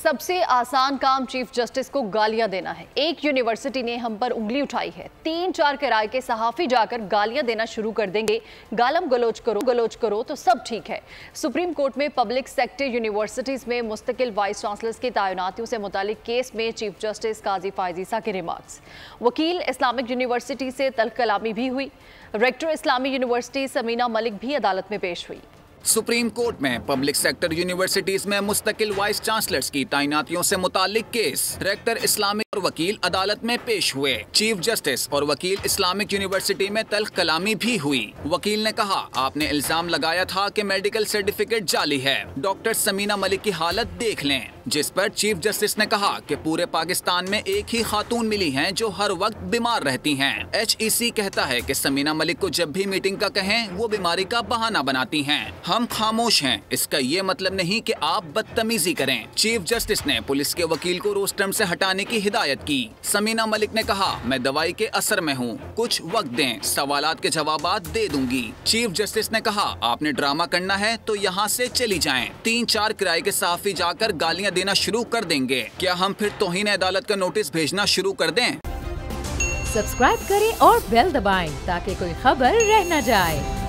सबसे आसान काम चीफ जस्टिस को गालियां देना है। एक यूनिवर्सिटी ने हम पर उंगली उठाई है। 3-4 किराए के सहाफी जाकर गालियां देना शुरू कर देंगे। गालम गलोच करो तो सब ठीक है। सुप्रीम कोर्ट में पब्लिक सेक्टर यूनिवर्सिटीज में मुस्तकिल वाइस चांसलर्स की तैनातियों से मुतालिक केस में चीफ जस्टिस काजी फायजीसा के रिमार्क्स। वकील इस्लामिक यूनिवर्सिटी से तल्ख कलामी भी हुई। रेक्टर इस्लामी यूनिवर्सिटी समीना मलिक भी अदालत में पेश हुई। सुप्रीम कोर्ट में पब्लिक सेक्टर यूनिवर्सिटीज में मुस्तकिल वाइस चांसलर्स की तैनातियों से मुतालिक केस। रेक्टर इस्लामिक और वकील अदालत में पेश हुए। चीफ जस्टिस और वकील इस्लामिक यूनिवर्सिटी में तल्ख कलामी भी हुई। वकील ने कहा, आपने इल्जाम लगाया था कि मेडिकल सर्टिफिकेट जाली है। डॉक्टर समीना मलिक की हालत देख लें। जिस पर चीफ जस्टिस ने कहा कि पूरे पाकिस्तान में एक ही खातून मिली हैं जो हर वक्त बीमार रहती हैं। HEC कहता है कि समीना मलिक को जब भी मीटिंग का कहें वो बीमारी का बहाना बनाती हैं। हम खामोश हैं, इसका ये मतलब नहीं कि आप बदतमीजी करें। चीफ जस्टिस ने पुलिस के वकील को रोस्टरम से हटाने की हिदायत की। समीना मलिक ने कहा, मैं दवाई के असर में हूँ, कुछ वक्त दें, सवालात के जवाबात दे दूंगी। चीफ जस्टिस ने कहा, आपने ड्रामा करना है तो यहाँ से चली जाएं। 3-4 किराए के सहाफी जाकर गालियाँ देना शुरू कर देंगे। क्या हम फिर तौहीन अदालत का नोटिस भेजना शुरू कर दें? सब्सक्राइब करें और बेल दबाएं ताकि कोई खबर रह न जाए।